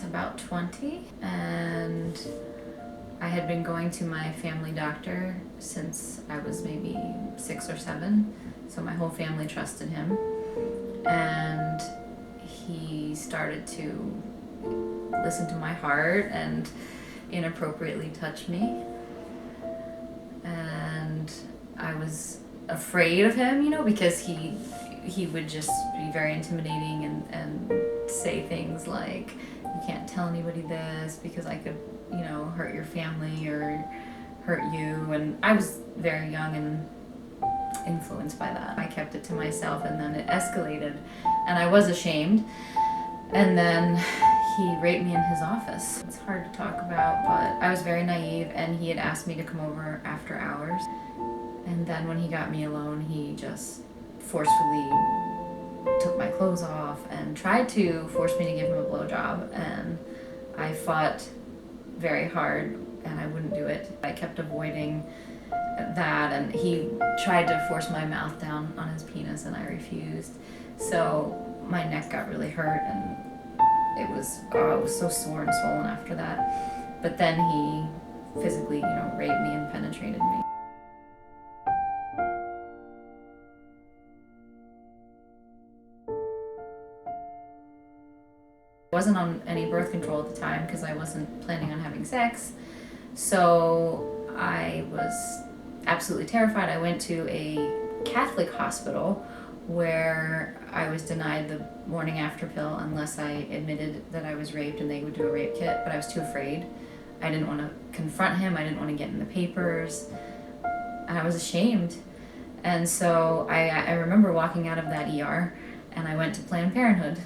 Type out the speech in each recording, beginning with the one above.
about 20, and I had been going to my family doctor since I was maybe 6 or 7, so my whole family trusted him, and he started to listen to my heart and inappropriately touch me, and I was afraid of him, you know, because he would just be very intimidating and say things like, you can't tell anybody this because I could, you know, hurt your family or hurt you. And I was very young and influenced by that. I kept it to myself, and then it escalated, and I was ashamed. And then he raped me in his office. It's hard to talk about, but I was very naive, and he had asked me to come over after hours. And then when he got me alone, he just forcefully took my clothes off and tried to force me to give him a blowjob. And I fought very hard, and I wouldn't do it. I kept avoiding that, and he tried to force my mouth down on his penis, and I refused. So my neck got really hurt, and it was so sore and swollen after that. But then he physically, you know, raped me and penetrated me. I wasn't on any birth control at the time because I wasn't planning on having sex. So I was absolutely terrified. I went to a Catholic hospital where I was denied the morning after pill unless I admitted that I was raped, and they would do a rape kit, but I was too afraid. I didn't want to confront him. I didn't want to get in the papers. And I was ashamed. And so I remember walking out of that ER, and I went to Planned Parenthood,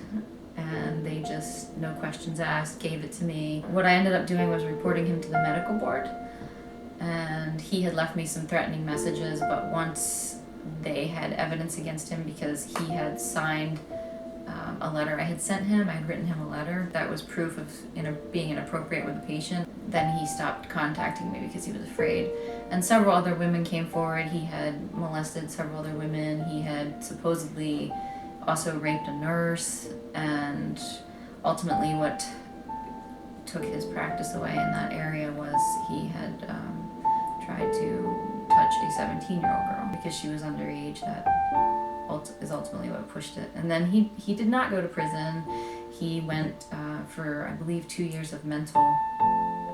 and they just, no questions asked, gave it to me. What I ended up doing was reporting him to the medical board, and he had left me some threatening messages, but once they had evidence against him because he had signed a letter I had sent him, I had written him a letter that was proof of being inappropriate with the patient, then he stopped contacting me because he was afraid. And several other women came forward. He had molested several other women. He had supposedly also raped a nurse, and ultimately what took his practice away in that area was he had tried to touch a 17-year-old girl because she was underage. That is ultimately what pushed it. And then he did not go to prison. He went for, I believe, 2 years of mental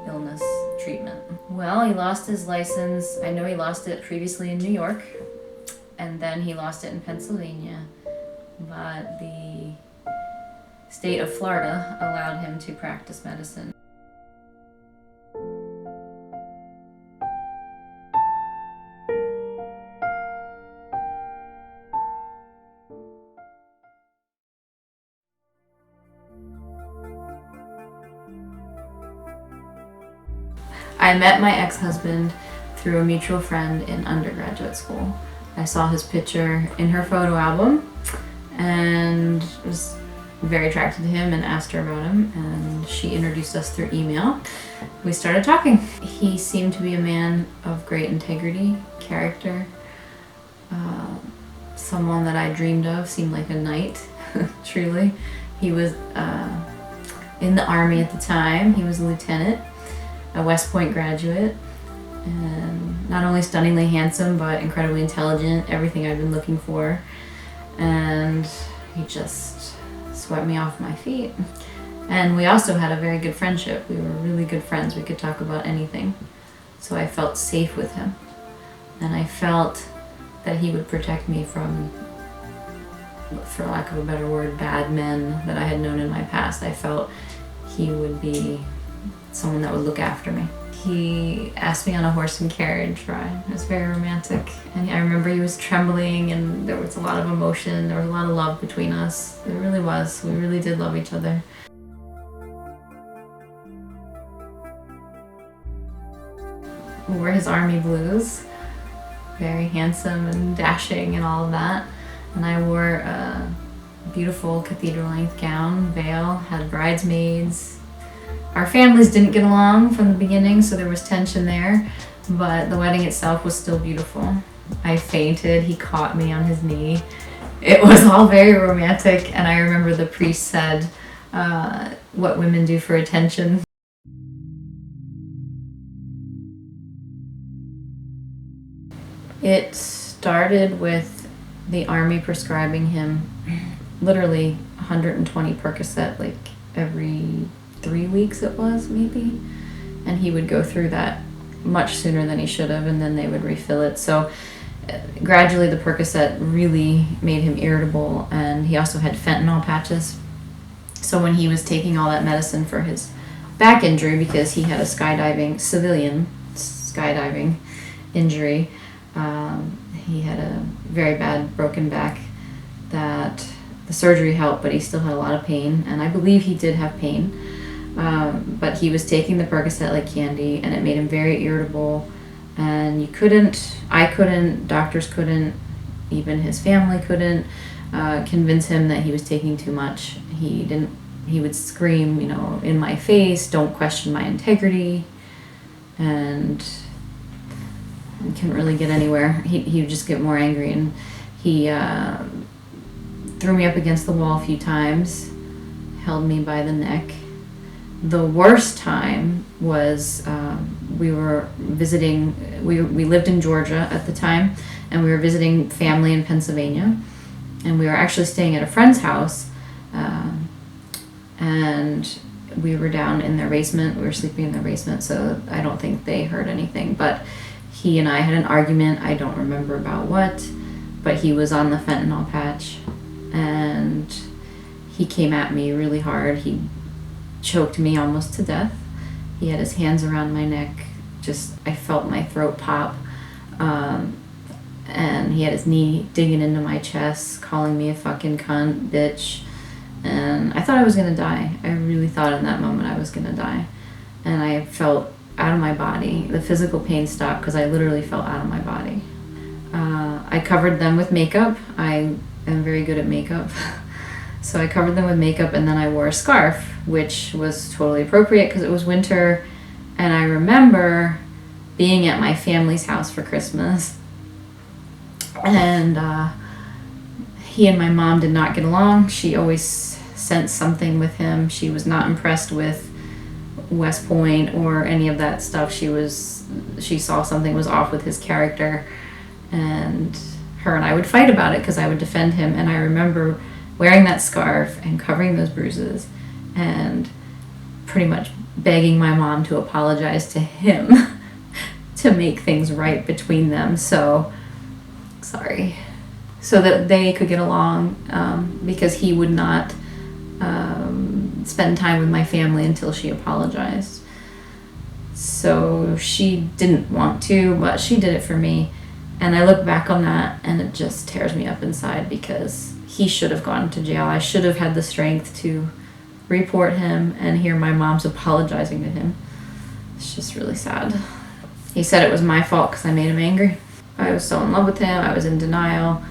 illness treatment. Well, he lost his license. I know he lost it previously in New York, and then he lost it in Pennsylvania. But the state of Florida allowed him to practice medicine. I met my ex-husband through a mutual friend in undergraduate school. I saw his picture in her photo album and was very attracted to him and asked her about him, and she introduced us through email. We started talking. He seemed to be a man of great integrity, character, someone that I dreamed of, seemed like a knight, truly. He was in the Army at the time. He was a lieutenant, a West Point graduate, and not only stunningly handsome, but incredibly intelligent, everything I've been looking for. And he just swept me off my feet. And we also had a very good friendship. We were really good friends. We could talk about anything. So I felt safe with him. And I felt that he would protect me from, for lack of a better word, bad men that I had known in my past. I felt he would be someone that would look after me. He asked me on a horse and carriage ride. It was very romantic. And I remember he was trembling, and there was a lot of emotion. There was a lot of love between us. There really was. We really did love each other. We wore his army blues. Very handsome and dashing and all of that. And I wore a beautiful cathedral-length gown, veil, had bridesmaids. Our families didn't get along from the beginning, so there was tension there, but the wedding itself was still beautiful. I fainted, he caught me on his knee. It was all very romantic, and I remember the priest said, what women do for attention. It started with the Army prescribing him literally 120 Percocet, like every 3 weeks it was, maybe. And he would go through that much sooner than he should have, and then they would refill it. So gradually the Percocet really made him irritable, and he also had fentanyl patches. So when he was taking all that medicine for his back injury, because he had a civilian skydiving injury, he had a very bad broken back that the surgery helped, but he still had a lot of pain, and I believe he did have pain. But he was taking the Percocet like candy, and it made him very irritable, and I couldn't, doctors couldn't, even his family couldn't convince him that he was taking too much. He would scream, in my face, "Don't question my integrity," and he couldn't really get anywhere. He would just get more angry, and he threw me up against the wall a few times, held me by the neck. The worst time was we were visiting, we lived in Georgia at the time, and we were visiting family in Pennsylvania, and we were actually staying at a friend's house, and we were down in their basement. We were sleeping in their basement, so I don't think they heard anything, but he and I had an argument. I don't remember about what, but he was on the fentanyl patch, and he came at me really hard. He choked me almost to death. He had his hands around my neck. I felt my throat pop. And he had his knee digging into my chest, calling me a fucking cunt, bitch. And I thought I was gonna die. I really thought in that moment I was gonna die. And I felt out of my body. The physical pain stopped because I literally felt out of my body. I covered them with makeup. I am very good at makeup. So I covered them with makeup, and then I wore a scarf, which was totally appropriate because it was winter. And I remember being at my family's house for Christmas, and he and my mom did not get along. She always sensed something with him. She was not impressed with West Point or any of that stuff. She saw something was off with his character, and her and I would fight about it because I would defend him. And I remember wearing that scarf and covering those bruises and pretty much begging my mom to apologize to him to make things right between them. So that they could get along, because he would not spend time with my family until she apologized. So she didn't want to, but she did it for me. And I look back on that and it just tears me up inside, because he should have gone to jail. I should have had the strength to report him and hear my mom's apologizing to him. It's just really sad. He said it was my fault because I made him angry. I was so in love with him. I was in denial.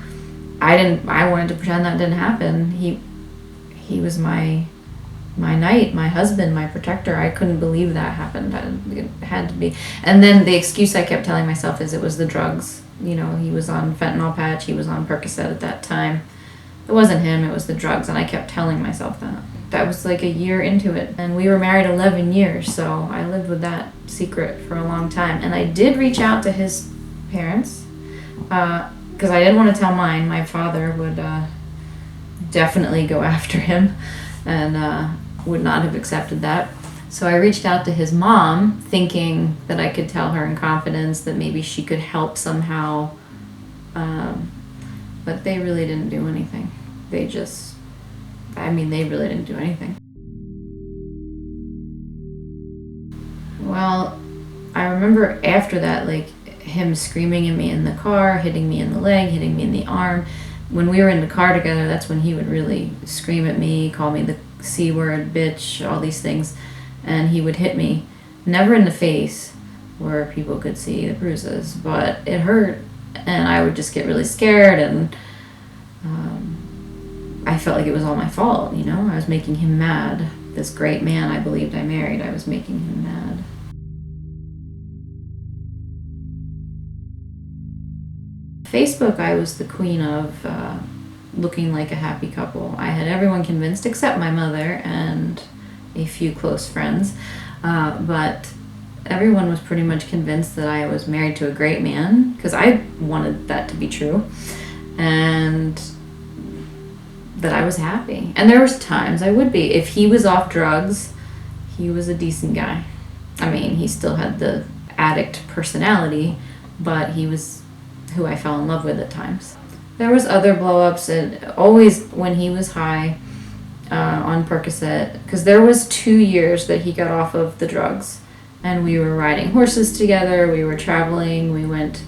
I wanted to pretend that didn't happen. He was my knight, my husband, my protector. I couldn't believe that happened. It had to be. And then the excuse I kept telling myself is it was the drugs. He was on fentanyl patch. He was on Percocet at that time. It wasn't him. It was the drugs. And I kept telling myself that. That was like a year into it. And we were married 11 years. So I lived with that secret for a long time. And I did reach out to his parents, because I didn't want to tell mine. My father would definitely go after him and would not have accepted that. So I reached out to his mom, thinking that I could tell her in confidence that maybe she could help somehow. But they really didn't do anything. They really didn't do anything. Well, I remember after that, like, him screaming at me in the car, hitting me in the leg, hitting me in the arm. When we were in the car together, that's when he would really scream at me, call me the C word, bitch, all these things. And he would hit me, never in the face where people could see the bruises, but it hurt. And I would just get really scared, and I felt like it was all my fault, I was making him mad. This great man I believed I married, I was making him mad. Facebook, I was the queen of looking like a happy couple. I had everyone convinced except my mother and a few close friends, but everyone was pretty much convinced that I was married to a great man, because I wanted that to be true, and that I was happy. And there was times I would be. If he was off drugs, he was a decent guy. I mean, he still had the addict personality, but he was who I fell in love with at times. There was other blow-ups, and always when he was high on Percocet, because there was 2 years that he got off of the drugs, and we were riding horses together, we were traveling, we went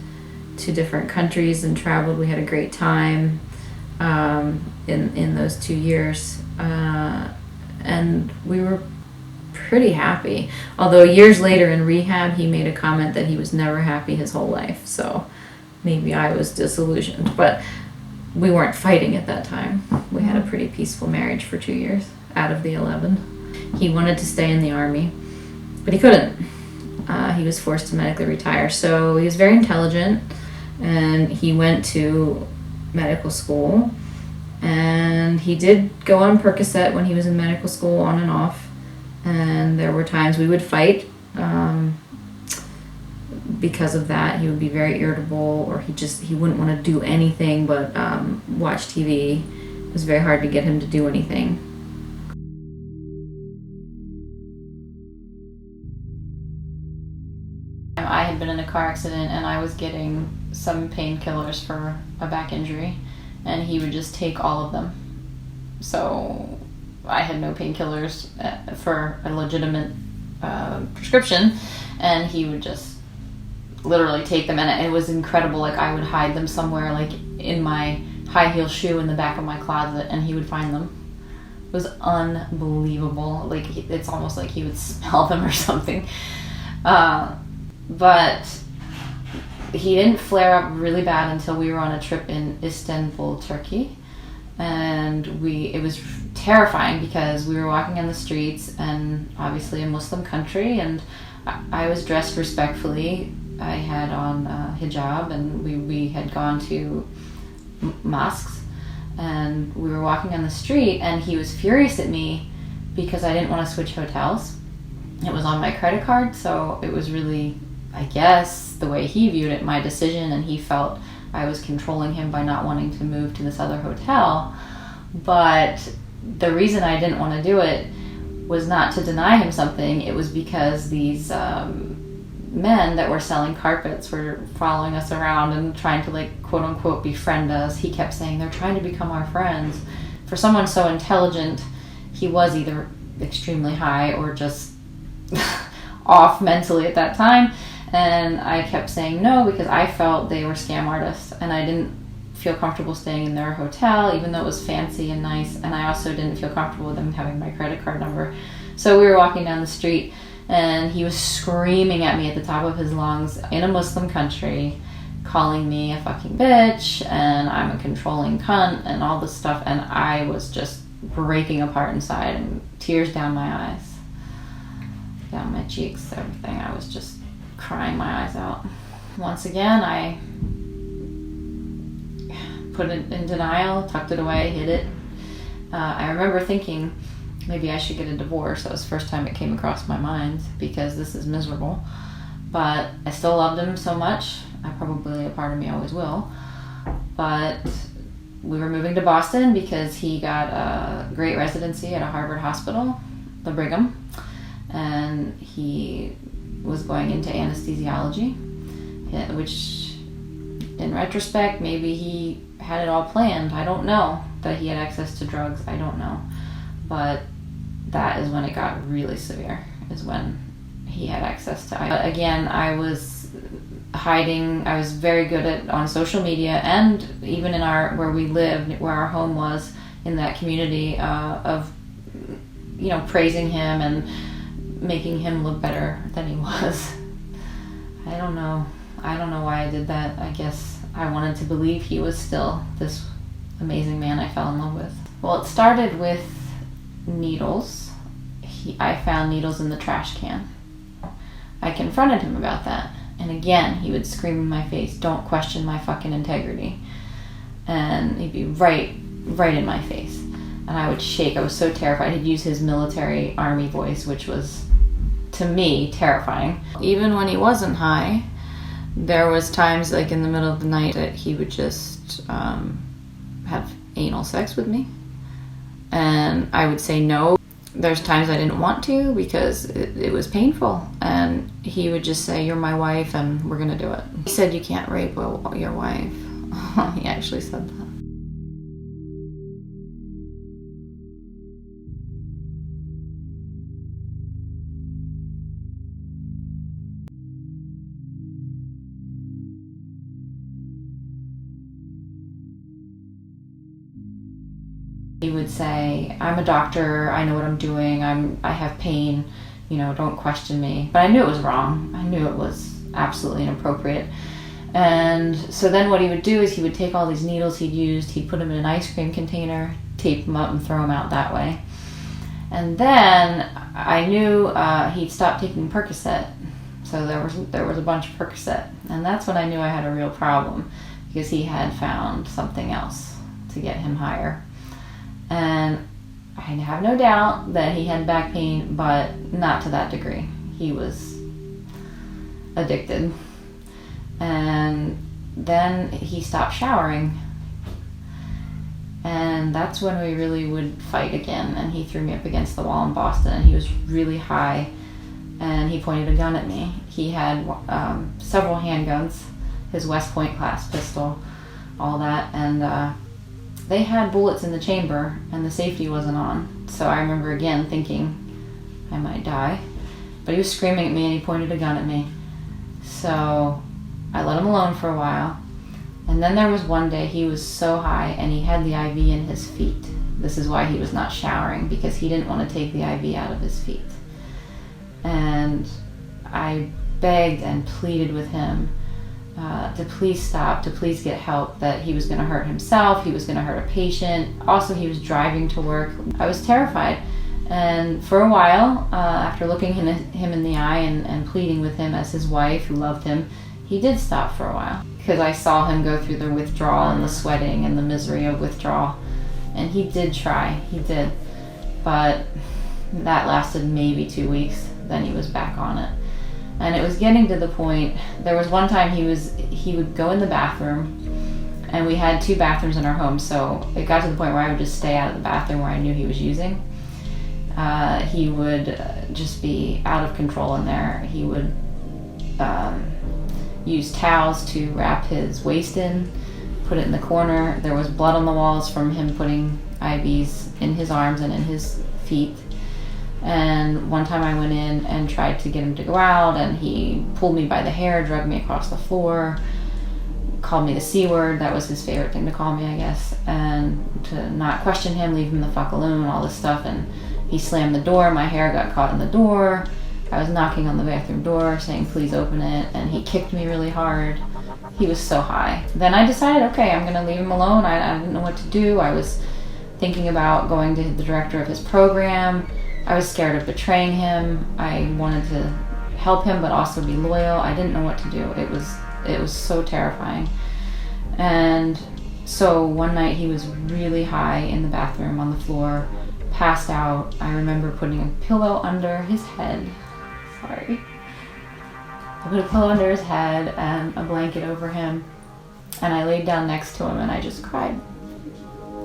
to different countries and traveled. We had a great time in those 2 years, and we were pretty happy. Although years later in rehab, he made a comment that he was never happy his whole life, so maybe I was disillusioned, but we weren't fighting at that time. We had a pretty peaceful marriage for 2 years out of the 11. He wanted to stay in the Army, but he couldn't. He was forced to medically retire. So he was very intelligent, and he went to medical school, and he did go on Percocet when he was in medical school, on and off, and there were times we would fight. Because of that, he would be very irritable, or he wouldn't want to do anything but watch TV. It was very hard to get him to do anything. I had been in a car accident, and I was getting some painkillers for a back injury, and he would just take all of them. So I had no painkillers for a legitimate prescription, and he would just literally take them, and it was incredible. Like, I would hide them somewhere, like in my high heel shoe in the back of my closet, and he would find them. It was unbelievable. Like, it's almost like he would smell them or something. But he didn't flare up really bad until we were on a trip in Istanbul, Turkey, and it was terrifying because we were walking on the streets, and obviously a Muslim country, and I was dressed respectfully. I had on hijab, and we had gone to mosques, and we were walking on the street, and he was furious at me because I didn't want to switch hotels. It was on my credit card, so it was really, I guess, the way he viewed it, my decision, and he felt I was controlling him by not wanting to move to this other hotel. But the reason I didn't want to do it was not to deny him something. It was because these men that were selling carpets were following us around and trying to, like, quote unquote befriend us. He kept saying they're trying to become our friends. For someone so intelligent, he was either extremely high or just off mentally at that time. And I kept saying no because I felt they were scam artists, and I didn't feel comfortable staying in their hotel, even though it was fancy and nice, and I also didn't feel comfortable with them having my credit card number. So we were walking down the street, and he was screaming at me at the top of his lungs in a Muslim country, calling me a fucking bitch, and I'm a controlling cunt, and all this stuff, and I was just breaking apart inside, and tears down my eyes, down my cheeks, everything. I was just crying my eyes out. Once again, I put it in denial, tucked it away, hid it. I remember thinking maybe I should get a divorce. That was the first time it came across my mind, because this is miserable. But I still loved him so much. A part of me always will. But we were moving to Boston because he got a great residency at a Harvard hospital, the Brigham, and he was going into anesthesiology, which in retrospect, maybe he had it all planned. I don't know that he had access to drugs. I don't know. But that is when it got really severe, is when he had access to. Again, I was hiding. I was very good at on social media, and even in where we lived, where our home was, in that community of, praising him and making him look better than he was. I don't know why I did that. I guess I wanted to believe he was still this amazing man I fell in love with. Well, it started with needles. I found needles in the trash can. I confronted him about that. And again, he would scream in my face, "Don't question my fucking integrity." And he'd be right right in my face. And I would shake. I was so terrified. He'd use his military army voice, which was, to me, terrifying. Even when he wasn't high, there was times like in the middle of the night that he would just have anal sex with me. And I would say no. There's times I didn't want to because it was painful. And he would just say, "You're my wife and we're going to do it." He said, "You can't rape your wife." He actually said that. He would say, "I'm a doctor, I know what I'm doing, I have pain, don't question me." But I knew it was wrong. I knew it was absolutely inappropriate. And so then what he would do is he would take all these needles he'd used, he'd put them in an ice cream container, tape them up and throw them out that way. And then I knew he'd stopped taking Percocet. So there was a bunch of Percocet. And that's when I knew I had a real problem, because he had found something else to get him higher. And I have no doubt that he had back pain, but not to that degree. He was addicted. And then he stopped showering. And that's when we really would fight again. And he threw me up against the wall in Boston, and he was really high. And he pointed a gun at me. He had several handguns, his West Point class pistol, all that. And they had bullets in the chamber and the safety wasn't on. So I remember again thinking I might die. But he was screaming at me and he pointed a gun at me. So I let him alone for a while. And then there was one day he was so high and he had the IV in his feet. This is why he was not showering, because he didn't want to take the IV out of his feet. And I begged and pleaded with him to please stop, to please get help, that he was going to hurt himself, he was going to hurt a patient. Also, he was driving to work. I was terrified. And for a while, after looking him in the eye and pleading with him as his wife who loved him, he did stop for a while. Because I saw him go through the withdrawal and the sweating and the misery of withdrawal. And he did try, he did. But that lasted maybe 2 weeks, then he was back on it. And it was getting to the point, there was one time he would go in the bathroom, and we had 2 bathrooms in our home, so it got to the point where I would just stay out of the bathroom where I knew he was using. He would just be out of control in there. He would use towels to wrap his waist in, put it in the corner. There was blood on the walls from him putting IVs in his arms and in his feet. And one time I went in and tried to get him to go out, and he pulled me by the hair, dragged me across the floor, called me the C word. That was his favorite thing to call me, I guess. And to not question him, leave him the fuck alone, all this stuff. And he slammed the door. My hair got caught in the door. I was knocking on the bathroom door saying, "Please open it." And he kicked me really hard. He was so high. Then I decided, okay, I'm going to leave him alone. I didn't know what to do. I was thinking about going to the director of his program. I was scared of betraying him. I wanted to help him but also be loyal. I didn't know what to do. It was so terrifying. And so one night he was really high in the bathroom on the floor, passed out. I remember putting a pillow under his head. Sorry. I put a pillow under his head and a blanket over him, and I laid down next to him and I just cried.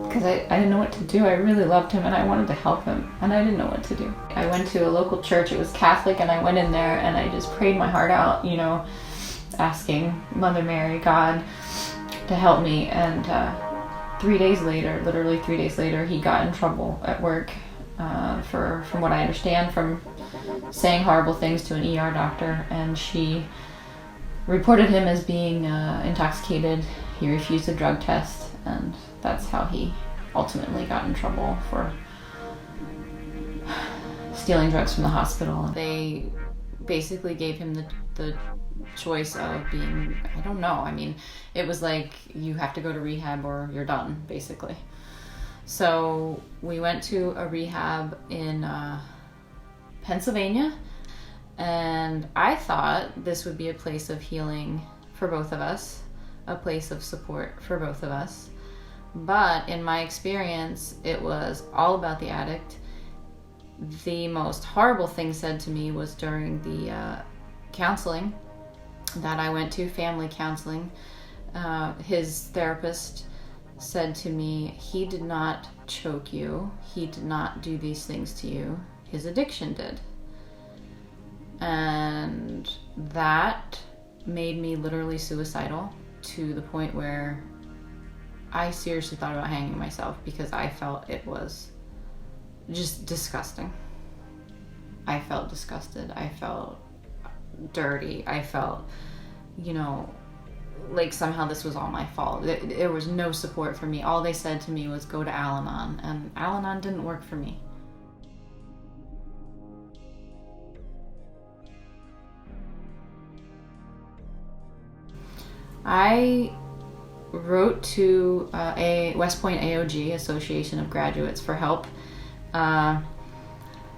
Because I didn't know what to do. I really loved him and I wanted to help him, and I didn't know what to do. I went to a local church, it was Catholic, and I went in there and I just prayed my heart out, asking Mother Mary, God, to help me. And 3 days later, literally 3 days later, he got in trouble at work from what I understand, from saying horrible things to an ER doctor, and she reported him as being intoxicated. He refused a drug test, and that's how he ultimately got in trouble for stealing drugs from the hospital. They basically gave him the choice of being, I don't know, I mean, it was like, you have to go to rehab or you're done, basically. So we went to a rehab in Pennsylvania, and I thought this would be a place of healing for both of us, a place of support for both of us. But in my experience, it was all about the addict. The most horrible thing said to me was during the counseling that I went to, family counseling. His therapist said to me, he did not choke you. He did not do these things to you. His addiction did. And that made me literally suicidal, to the point where I seriously thought about hanging myself, because I felt it was just disgusting. I felt disgusted. I felt dirty. I felt, like somehow this was all my fault. There was no support for me. All they said to me was go to Al-Anon, and Al-Anon didn't work for me. I wrote to a West Point AOG, Association of Graduates, for help. And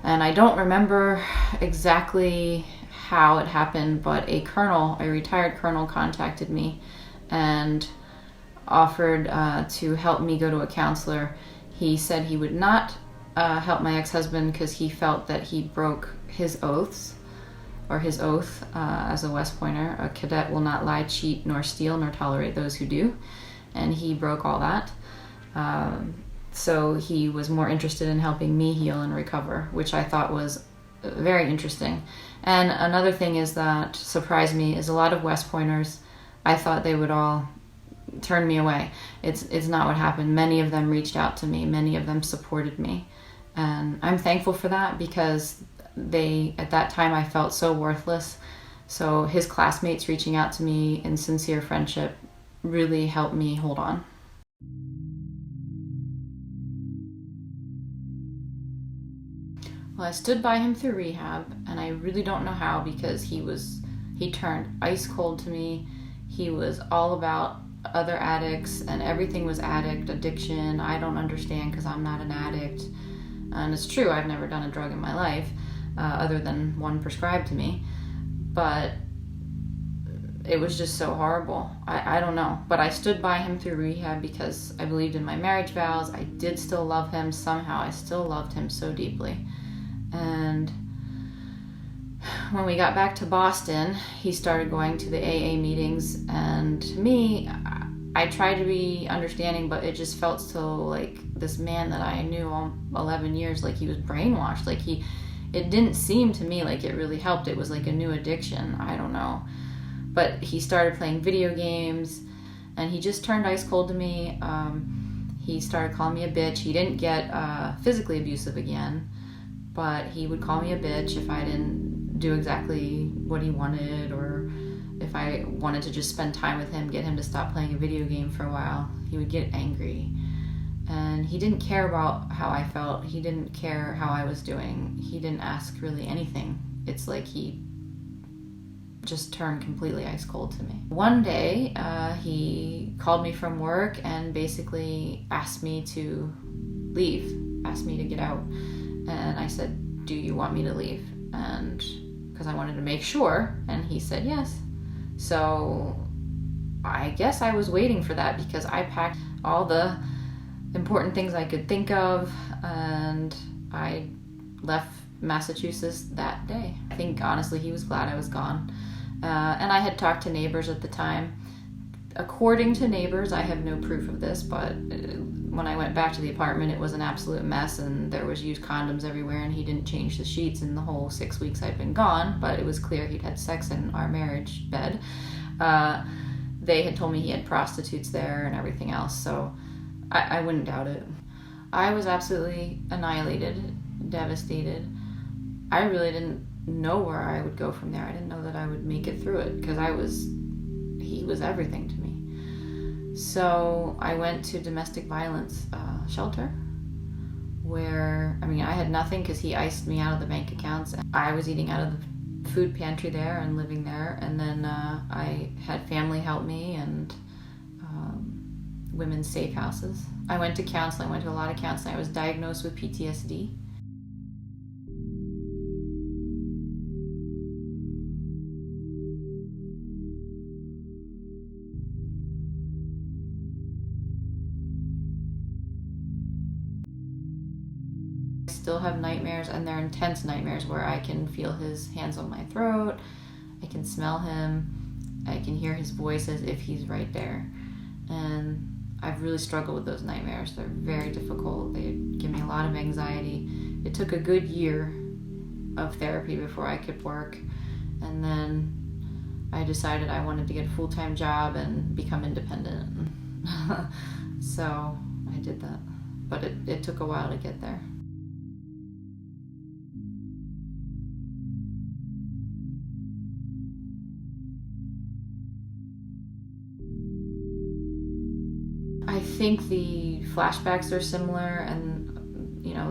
I don't remember exactly how it happened, but a retired colonel, contacted me and offered to help me go to a counselor. He said he would not help my ex-husband because he felt that he broke his oath as a West Pointer. A cadet will not lie, cheat, nor steal, nor tolerate those who do. And he broke all that. So he was more interested in helping me heal and recover, which I thought was very interesting. And another thing is that surprised me is a lot of West Pointers, I thought they would all turn me away. It's not what happened. Many of them reached out to me. Many of them supported me. And I'm thankful for that, because at that time I felt so worthless. So his classmates reaching out to me in sincere friendship really helped me hold on. Well, I stood by him through rehab, and I really don't know how, because he turned ice cold to me. He was all about other addicts, and everything was addiction. I don't understand because I'm not an addict. And it's true, I've never done a drug in my life, other than one prescribed to me. But it was just so horrible. I don't know. But I stood by him through rehab because I believed in my marriage vows. I did still love him somehow. I still loved him so deeply. And when we got back to Boston, he started going to the AA meetings. And to me, I tried to be understanding, but it just felt so like this man that I knew all 11 years, like he was brainwashed. It didn't seem to me like it really helped. It was like a new addiction. I don't know. But he started playing video games, and he just turned ice cold to me. He started calling me a bitch. He didn't get physically abusive again, but he would call me a bitch if I didn't do exactly what he wanted, or if I wanted to just spend time with him, get him to stop playing a video game for a while. He would get angry. And he didn't care about how I felt. He didn't care how I was doing. He didn't ask really anything. It's like he just turned completely ice cold to me. One day, he called me from work and basically asked me to leave, asked me to get out. And I said, do you want me to leave? And because I wanted to make sure. And he said yes. So I guess I was waiting for that, because I packed all the important things I could think of, and I left Massachusetts that day. I think honestly he was glad I was gone. And I had talked to neighbors at the time. According to neighbors, I have no proof of this, but when I went back to the apartment, it was an absolute mess, and there was used condoms everywhere, and he didn't change the sheets in the whole 6 weeks I'd been gone, but it was clear he'd had sex in our marriage bed. They had told me he had prostitutes there and everything else, so I wouldn't doubt it. I was absolutely annihilated, devastated. I really didn't know where I would go from there. I didn't know that I would make it through it, because he was everything to me. So I went to domestic violence shelter, where, I had nothing because he iced me out of the bank accounts. I was eating out of the food pantry there and living there, and then I had family help me, and women's safe houses. I went to counseling, went to a lot of counseling. I was diagnosed with PTSD. still have nightmares, and they're intense nightmares where I can feel his hands on my throat, I can smell him, I can hear his voice as if he's right there. And I've really struggled with those nightmares. They're very difficult. They give me a lot of anxiety. It took a good year of therapy before I could work. And then I decided I wanted to get a full-time job and become independent. So I did that. But it took a while to get there. I think the flashbacks are similar, and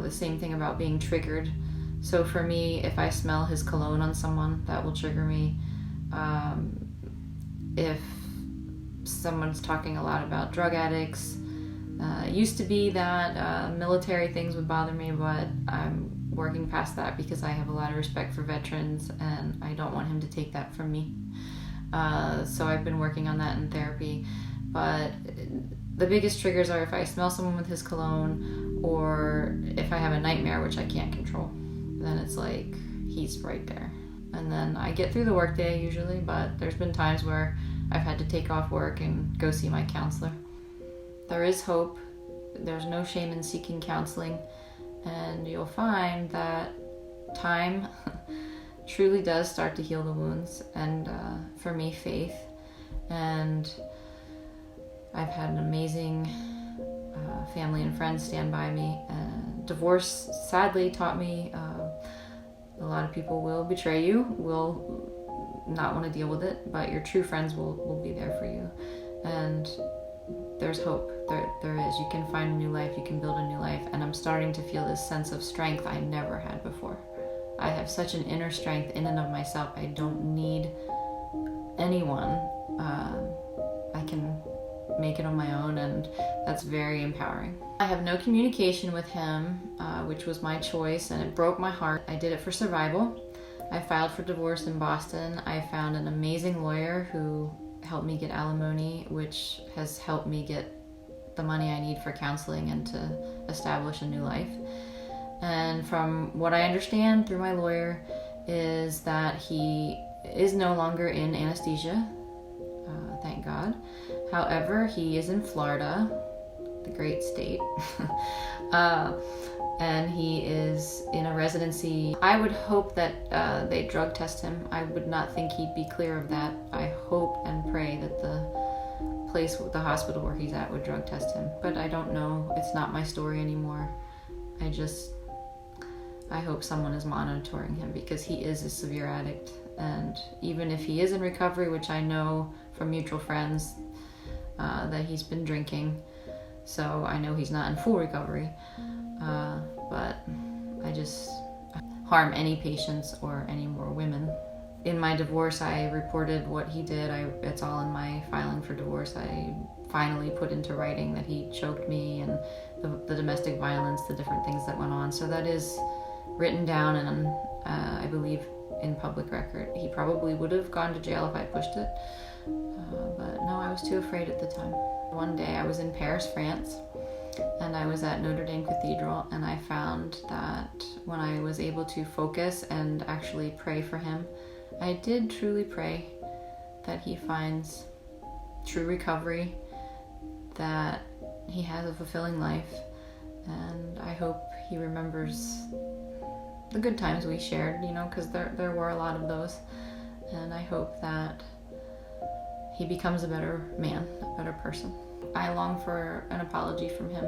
the same thing about being triggered. So for me, if I smell his cologne on someone, that will trigger me. If someone's talking a lot about drug addicts, it used to be that military things would bother me, but I'm working past that because I have a lot of respect for veterans and I don't want him to take that from me. So I've been working on that in therapy. But the biggest triggers are if I smell someone with his cologne, or if I have a nightmare, which I can't control. Then it's like he's right there. And then I get through the workday usually, but there's been times where I've had to take off work and go see my counselor. There is hope. There's no shame in seeking counseling, and you'll find that time truly does start to heal the wounds, and for me, faith. And I've had an amazing family and friends stand by me. Divorce sadly taught me a lot of people will betray you, will not want to deal with it, but your true friends will be there for you. And there's hope. There is. You can find a new life. You can build a new life. And I'm starting to feel this sense of strength I never had before. I have such an inner strength in and of myself. I don't need anyone. I can make it on my own, and that's very empowering. I have no communication with him, which was my choice, and it broke my heart. I did it for survival. I filed for divorce in Boston. I found an amazing lawyer who helped me get alimony, which has helped me get the money I need for counseling and to establish a new life. And from what I understand through my lawyer is that he is no longer in anesthesia, thank God. However, he is in Florida, the great state, and he is in a residency. I would hope that they drug test him. I would not think he'd be clear of that. I hope and pray that the hospital where he's at would drug test him. But I don't know. It's not my story anymore. I hope someone is monitoring him, because he is a severe addict. And even if he is in recovery, which I know from mutual friends, that he's been drinking, so I know he's not in full recovery, but I just harm any patients or any more women. In my divorce, I reported what he did. It's all in my filing for divorce. I finally put into writing that he choked me, and the domestic violence, the different things that went on. So that is written down, and I believe in public record. He probably would have gone to jail if I pushed it, but no, I was too afraid at the time. One day I was in Paris, France, and I was at Notre Dame Cathedral, and I found that when I was able to focus and actually pray for him, I did truly pray that he finds true recovery, that he has a fulfilling life, and I hope he remembers the good times we shared, because there were a lot of those, and I hope that he becomes a better man, a better person. I long for an apology from him.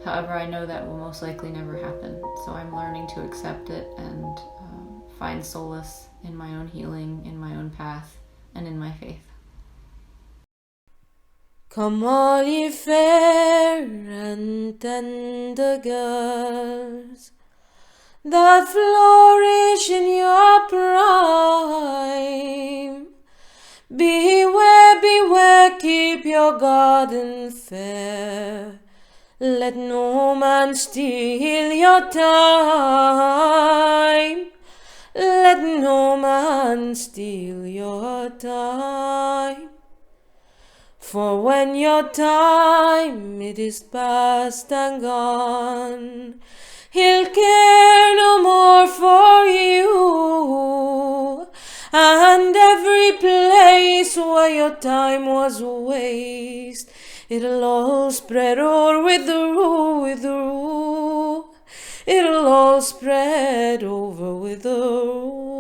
However, I know that will most likely never happen, so I'm learning to accept it and find solace in my own healing, in my own path, and in my faith. Come all ye fair and tender girls that flourish in your prime, beware, beware, keep your garden fair. Let no man steal your time. Let no man steal your time. For when your time it is past and gone, he'll care place where your time was a waste. It'll all spread over with the rule, with the rule. It'll all spread over with the rule.